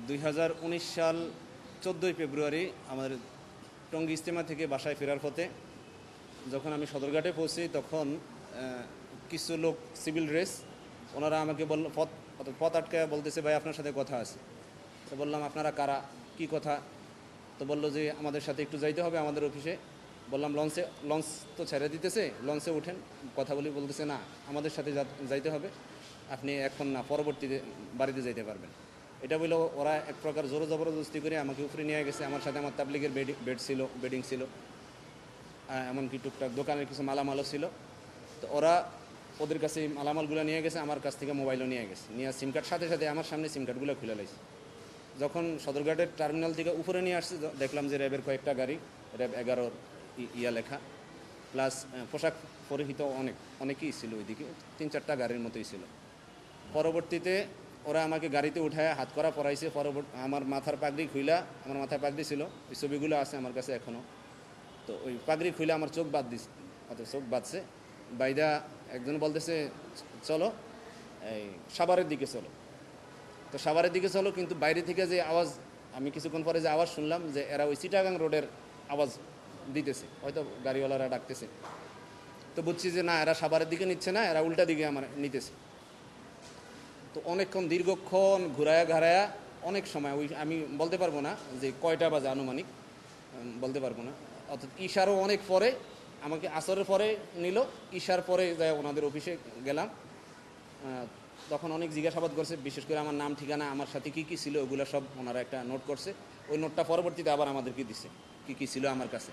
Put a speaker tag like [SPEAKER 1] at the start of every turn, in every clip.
[SPEAKER 1] 2019 সাল 14ই ফেব্রুয়ারি আমাদের টঙ্গী ইজতেমা থেকে বাসায় ফেরার পথে যখন আমি সদরঘাটে পৌঁছি তখন কিছু লোক সিভিল ড্রেস ওনারা আমাকে পথ আটকায় বলতেছে, ভাই আপনার সাথে কথা আছে। তো বললাম, আপনারা কারা, কি কথা? তো বললো যে আমাদের সাথে একটু যাইতে হবে আমাদের অফিসে। বললাম, লঞ্চ তো ছেড়ে দিতেছে, লঞ্চে উঠেন, কথা বলি। বলতেছে, না, আমাদের সাথে যাইতে হবে, আপনি এখন না, পরবর্তীতে বাড়িতে যাইতে পারবেন। এটা বললো ওরা এক প্রকার জোর জবরদস্তি করে আমাকে উপরে নিয়ে গেছে। আমার সাথে আমার তাবলিগের বেডিং ছিল, এমনকি টুকটাক দোকানের কিছু মালামালও ছিল। তো ওরা ওদের কাছে মালামালগুলো নিয়ে গেছে, আমার কাছ থেকে মোবাইলও নিয়ে গেছে, নিয়ে সিম কার্ড সাথে সাথে আমার সামনে সিম কার্ডগুলো খুলে লাইছে। যখন সদরঘাটের টার্মিনাল থেকে উপরে নিয়ে আসছে দেখলাম যে র্যাবের কয়েকটা গাড়ি, র্যাব 11 ইয়া লেখা, প্লাস পোশাক পরিহিত অনেকেই ছিল, ওইদিকে 3-4টা গাড়ির মতোই ছিল। পরবর্তীতে ওরা আমাকে গাড়িতে উঠায় হাত করা পরাইছে। আমার মাথার পাগড়ি খুইলা, আমার মাথায় পাগড়ি ছিল, ওই ছবিগুলো আছে আমার কাছে এখনও। তো ওই পাগড়ি খুইলা আমার চোখ বাঁধছে। বাইদা একজন বলতেছে, চলো এই সাভারের দিকে চলো। তো সাভারের দিকে চলো, কিন্তু বাইরে থেকে যে আওয়াজ, আমি কিছুক্ষণ পরে যে আওয়াজ শুনলাম যে এরা ওই চিটাগাং রোডের আওয়াজ দিতেছে, হয়তো গাড়িওয়ালারা ডাকতেছে। তো বুঝছি যে না, এরা সাভারের দিকে নিচ্ছে না, এরা উল্টা দিকে আমার নিতেছে। তো অনেকক্ষণ দীর্ঘক্ষণ ঘাড়ায়া অনেক সময়, ওই আমি বলতে পারবো না যে কয়টা বাজে আনুমানিক, বলতে পারবো না। অর্থাৎ ঈশারও অনেক পরে আমাকে আসরের পরে নিল, ঈশার পরে যাই ওনাদের অফিসে গেলাম। তখন অনেক জিজ্ঞাসাবাদ করছে, বিশেষ করে আমার নাম, ঠিকানা, আমার সাথে কী কী ছিল ওগুলো সব ওনারা একটা নোট করছে। ওই নোটটা পরবর্তীতে আবার আমাদেরকে দিছে, কী কী ছিল আমার কাছে।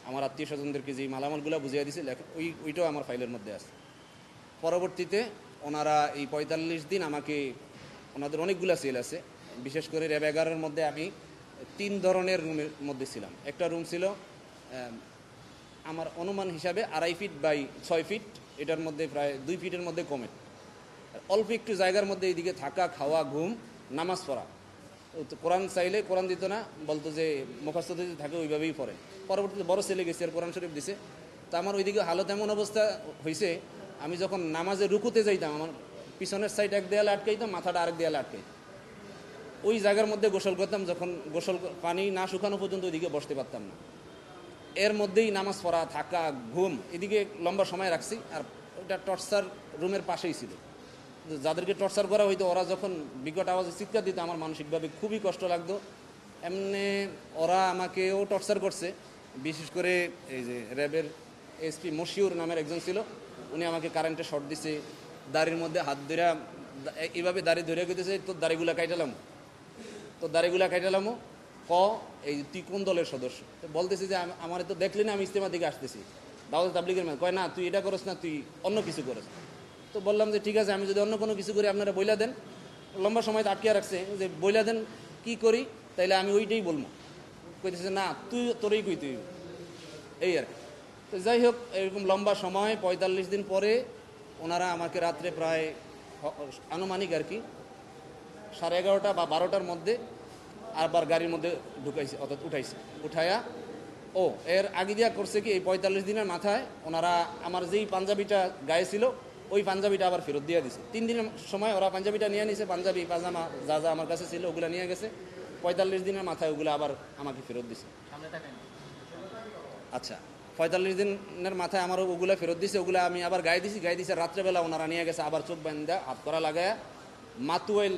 [SPEAKER 1] আমার আত্মীয় স্বজনদেরকে যে মালামালগুলো বুঝিয়ে দিছে, ওইটাও আমার ফাইলের মধ্যে আছে। পরবর্তীতে ওনারা এই 45 দিন আমাকে, ওনাদের অনেকগুলো সেল আছে, বিশেষ করে র্যাব 11-এর মধ্যে আমি 3 ধরনের রুমের মধ্যে ছিলাম। একটা রুম ছিল আমার অনুমান হিসাবে 2.5 ফিট বাই 6 ফিট, এটার মধ্যে প্রায় 2 ফিটের মধ্যে কমে, অল্প একটু জায়গার মধ্যে এইদিকে থাকা, খাওয়া, ঘুম, নামাজ পড়া। কোরআন চাইলে কোরআন দিত না, বলতো যে মুখস্থ যদি থাকে ওইভাবেই পড়ে। পরবর্তীতে বড় ছেলে গেছে, আর কোরআন শরীফ দিছে। তা আমার ওইদিকে হালত এমন অবস্থা হয়েছে, আমি যখন নামাজে রুকুতে যাইতাম, আমার পিছনের সাইড এক দেয়ালে আটকাইতাম, মাথাটা আরেক দেয়ালে আটকাইতাম। ওই জায়গার মধ্যে গোসল করতাম, যখন পানি না শুকানো পর্যন্ত ওইদিকে বসতে পারতাম না। এর মধ্যেই নামাজ পড়া, থাকা, ঘুম, এদিকে লম্বা সময় রাখছি। আর ওইটা টর্চার রুমের পাশেই ছিল। যাদেরকে টর্চার করা হইতো, ওরা যখন বিকট আওয়াজে চিৎকার দিত, আমার মানসিকভাবে খুবই কষ্ট লাগতো। এমনি ওরা আমাকেও টর্চার করছে। বিশেষ করে এই যে র্যাবের এসপি মশিউর নামের একজন ছিল, উনি আমাকে কারেন্টে শর্ট দিছে, দাড়ির মধ্যে হাত ধরে এইভাবে দাড়ি ধরে গেতেছে, তোর দাড়িগুলা কাইটালামো, এই তুই কোন দলের সদস্য? তো বলতেছি যে আমার তো দেখলি না, আমি ইজতেমা দিকে আসতেছি, দাওয়াত তাবলীগের ম্যান। কয়, না, তুই এটা করস না, তুই অন্য কিছু করস। তো বললাম যে ঠিক আছে, আমি যদি অন্য কোনো কিছু করি আপনারা বইলা দেন। লম্বা সময় আটকিয়ে রাখছে যে বইলা দেন কি করি, তাইলে আমি ওইটাই বলবো। কইতেছে, না, তোরই কই তুই, এই আর কি। তো যাই হোক, এরকম লম্বা সময় 45 দিন পরে ওনারা আমাকে রাত্রে প্রায় আনুমানিক আর কি 11:30 বা 12টার মধ্যে আবার গাড়ির মধ্যে ঢুকাইছে, অর্থাৎ উঠাইয়া এর আগে দিয়া করছে কি, এই 45 দিনের মাথায় ওনারা আমার যেই পাঞ্জাবিটা গায়ে ছিল ওই পাঞ্জাবিটা আবার ফেরত দিয়ে দিছে। 3 দিনের সময় ওরা পাঞ্জাবিটা নিয়ে নিছে, পাঞ্জাবি, পাজামা যা যা আমার কাছে ছিল ওগুলো নিয়ে গেছে। 45 দিনের মাথায় ওগুলো আবার আমাকে ফেরত দিছে। আচ্ছা, 45 দিনের মাথায় আমার ওগুলো ফেরত দিছে, ওগুলো আমি আবার গায়ে দিছি। রাত্রেবেলা ওনারা নিয়ে গেছে আবার চোখ বান্ধা, হাত করা লাগায়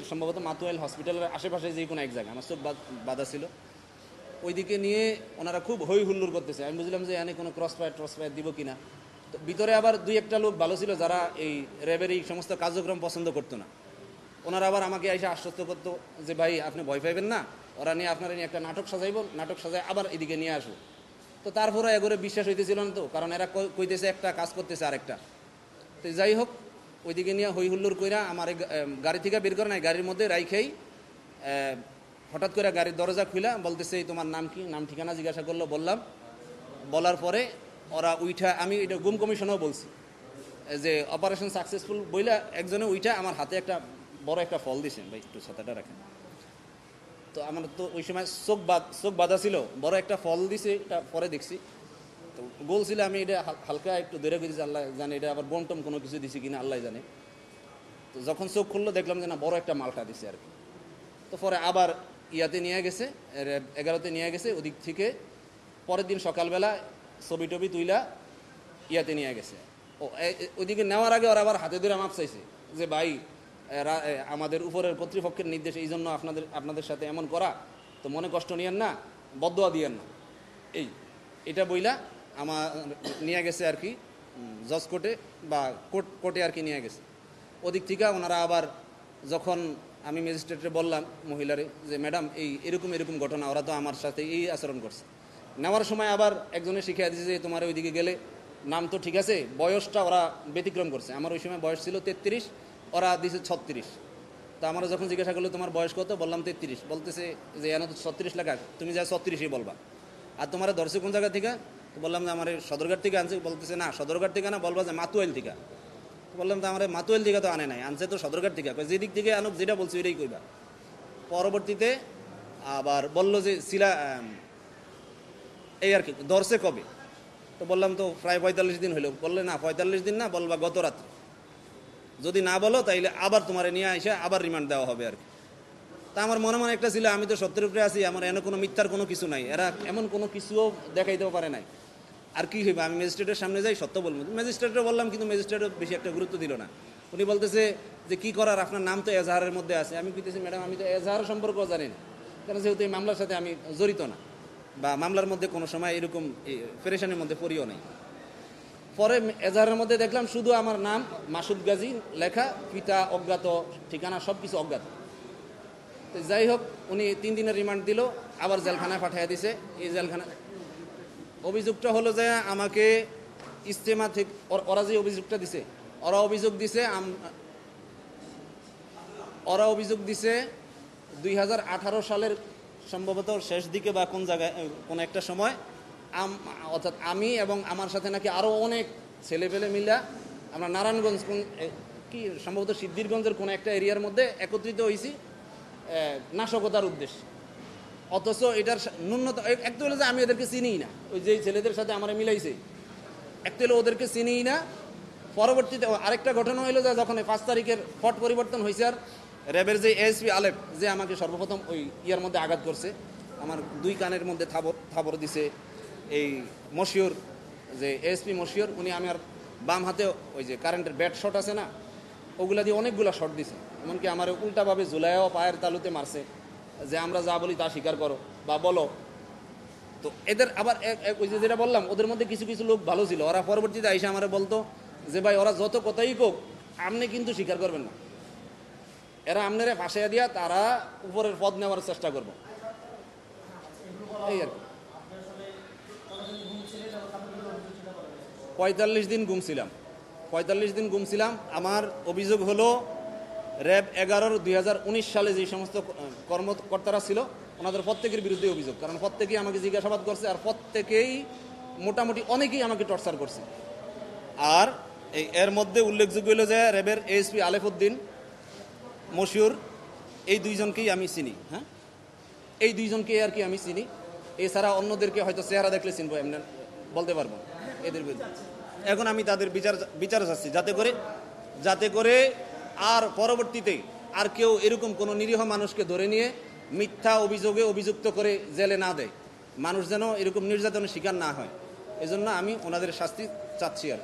[SPEAKER 1] সম্ভবত মাতুয়াইল হসপিটালের আশেপাশে যে কোনো এক জায়গায়, আমার চোখ বাঁধা ছিল, ওইদিকে নিয়ে ওনারা খুব হই হুল্লোড় করতেছে। আমি বুঝলাম যে এখানে কোনো ক্রস ফায়ার দিব কিনা। তো ভিতরে আবার 2-1টা লোক ভালো ছিল, যারা এই র্যাবের এই সমস্ত কার্যক্রম পছন্দ করতো না। ওনারা আবার আমাকে এসে আশ্বস্ত করতো যে ভাই আপনি ভয় পাইবেন না, ওরা নিয়ে আপনারা নিয়ে একটা নাটক সাজায় আবার এদিকে নিয়ে আসবো। তো তারপরে এগোরে বিশ্বাস হইতেছিল না, তো কারণ এরা কইতেছে একটা, কাজ করতেছে আরেকটা। তো যাই হোক, ওইদিকে নিয়ে হই হুল্লোড় কইরা আমার গাড়ি থেকে বের করে নাই, গাড়ির মধ্যে রাইখেই হঠাৎ করে গাড়ির দরজা খুলা বলতেছে, তোমার নাম কি, নাম ঠিকানা জিজ্ঞাসা করলো। বলার পরে ওরা উইঠা, আমি এটা গুম কমিশনেও বলছি যে অপারেশন সাকসেসফুল বইলা একজনে উইঠা আমার হাতে একটা বড় একটা ফল দিছেন, ভাই একটু ছাতাটা রাখেন। তো আমার তো ওই সময় চোখ বাঁধা ছিল, বড় একটা ফল দিছে, এটা পরে দেখছি। তো গোল ছিল, আমি এটা হালকা একটু ধরে গেছি, আল্লাহ জানে এটা আবার বন্টম কোনো কিছু দিছি কিনা, আল্লাহ জানে। তো যখন চোখ খুললো দেখলাম যে না, বড় একটা মালটা দিছে আর কি। তো পরে আবার ইয়াতে নিয়ে গেছে, 11তে নিয়ে গেছে। ওদিক থেকে পরের দিন সকালবেলা ছবি টবি তুইলা ইয়াতে নিয়ে গেছে। ওইদিকে নেওয়ার আগে ওরা আবার হাতে ধরে মাপ চাইছে যে ভাই আমাদের উপরের কর্তৃপক্ষের নির্দেশ, এই জন্য আপনাদের সাথে এমন করা, তো মনে কষ্ট নিয়েন না, বদদোয়া দিয়েন না। এটা বইলা আমার নিয়ে গেছে আর কি জজ কোর্টে বা কোর্টে আর কি নিয়ে গেছে। ওদিক থেকে ওনারা আবার যখন আমি ম্যাজিস্ট্রেটে বললাম মহিলারে যে ম্যাডাম এরকম ঘটনা, ওরা তো আমার সাথে এই আচরণ করছে। নেওয়ার সময় আবার একজনে শিখিয়ে দিয়েছে যে তোমার ওইদিকে গেলে নাম তো ঠিক আছে, বয়সটা ওরা ব্যতিক্রম করছে। আমার ওই সময় বয়স ছিল 33, ওরা দিয়েছে 36। তা আমরা যখন জিজ্ঞাসা করলো তোমার বয়স কত, বললাম 33। বলতেছে যে এনে তো 36 লেখা, তুমি যা 36ই বলবা। আর তোমার ধরছে কোন জায়গা থেকে? তো বললাম যে আমার সদরঘাট থেকে আনছে। বলতেছে না সদরঘাট থেকে না, বলবা যে মাতুয়াইল থেকে। বললাম তো আমার মাতুয়াইল থেকে তো আনে নাই, আনছে তো সদরঘাট থেকে। যেদিক থেকে আনুক, যেটা বলছি ওইটাই কইবা। পরবর্তীতে আবার বললো যে এই আর কি ধরছে কবে, তো বললাম তো প্রায় 45 দিন হইলো। বললে না 45 দিন না, বলবা গত রাত্রে। যদি না বলো তাইলে আবার তোমার নিয়ে এসে আবার রিমান্ড দেওয়া হবে আর কি। তা আমার মনে মনে একটা ছিল, আমি তো সত্যের উপরে আছি, আমার এনে কোনো মিথ্যার কোনো কিছু নাই, এরা এমন কোনো কিছুও দেখাইতেও পারে নাই। আর কি হইবে, আমি ম্যাজিস্ট্রেটের সামনে যাই সত্য বলবো। ম্যাজিস্ট্রেটও বললাম, কিন্তু ম্যাজিস্ট্রেটও বেশি একটা গুরুত্ব দিল না। উনি বলতেছে যে কি করার, আপনার নাম তো এজাহারের মধ্যে আছে। আমি কইতেছি ম্যাডাম আমি তো এজাহার সম্পর্কেও জানি না, কারণ যেহেতু এই মামলার সাথে আমি জড়িত না, বা মামলার মধ্যে কোনো সময় এরকম পেরেশানির মধ্যে পড়িও নাই। পরে এজাহারের মধ্যে দেখলাম শুধু আমার নাম মাসুদ গাজী লেখা, পিতা অজ্ঞাত, ঠিকানা সব কিছু অজ্ঞাত। তো যাই হোক, উনি 3 দিনের রিমান্ড দিল, আবার জেলখানায় পাঠিয়ে দিছে। এই জেলখানা অভিযোগটা হলো যে আমাকে ইজতেমা থেকে ওরা যে অভিযোগটা দিছে, ওরা অভিযোগ দিছে 2018 সালের সম্ভবত শেষ দিকে বা কোন জায়গায় কোন একটা সময়, অর্থাৎ আমি এবং আমার সাথে নাকি আরও অনেক ছেলেপেলে মিলা আমরা নারায়ণগঞ্জ কি সম্ভবত সিদ্ধিরগঞ্জের কোনো একটা এরিয়ার মধ্যে একত্রিত হয়েছি নাশকতার উদ্দেশ্যে। অথচ এটার ন্যূনতম একটা হলো যে আমি ওদেরকে চিনিই না, ওই যে ছেলেদের সাথে আমার মিলাইছে, একটা হলো ওদেরকে চিনিই না। পরবর্তীতে আরেকটা ঘটনা হইলো যে যখন 5 তারিখের পট পরিবর্তন হয়েছে, আর র্যাবের যে এএসপি আলেপ যে আমাকে সর্বপ্রথম ওই ইয়ার মধ্যে আঘাত করছে, আমার 2 কানের মধ্যে থাবর দিছে। এই মশিউর যে এএসপি মশিউর, উনি আমার বাম হাতে ওই যে কারেন্টের ব্যাট শট আছে না, ওগুলা দিয়ে অনেকগুলো শট দিছে। এমনকি আমার উল্টাভাবে ঝুলাইও পায়ের তালুতে মারছে যে আমরা যা বলি তা স্বীকার করো বা বলো। তো এদের আবার ওই যে যেটা বললাম, ওদের মধ্যে কিছু কিছু লোক ভালো ছিল, ওরা পরবর্তীতে আইসা আমার বলতো যে ভাই ওরা যত কথাই কোক, আপনি কিন্তু স্বীকার করবেন না, এরা আপনারা ফাঁসিয়ে দিয়া তারা উপরের পদ নেওয়ার চেষ্টা করবো। এই আর কি 45 দিন ঘুমছিলাম। আমার অভিযোগ হলো র্যাব 11 2019 সালে যে সমস্ত কর্মকর্তারা ছিল ওনাদের প্রত্যেকের বিরুদ্ধে অভিযোগ, কারণ প্রত্যেকেই আমাকে জিজ্ঞাসাবাদ করছে, আর প্রত্যেকেই মোটামুটি অনেকেই আমাকে টর্চার করছে। আর এর মধ্যে উল্লেখযোগ্য হলো যে র্যাবের এএসপি আলেফ উদ্দিন, মশিউর, এই 2 জনকেই আমি চিনি। হ্যাঁ, এই 2 জনকেই আর কি আমি চিনি। এছাড়া অন্যদেরকে হয়তো চেহারা দেখলে চিনবো, এমনি বলতে পারবো এদের বিরুদ্ধে। এখন আমি তাদের বিচার চাচ্ছি, যাতে করে আর পরবর্তীতে আর কেউ এরকম কোনো নিরীহ মানুষকে ধরে নিয়ে মিথ্যা অভিযোগে অভিযুক্ত করে জেলে না দেয়, মানুষ যেন এরকম নির্যাতনের শিকার না হয়। এজন্য আমি ওনাদের শাস্তি চাচ্ছি আর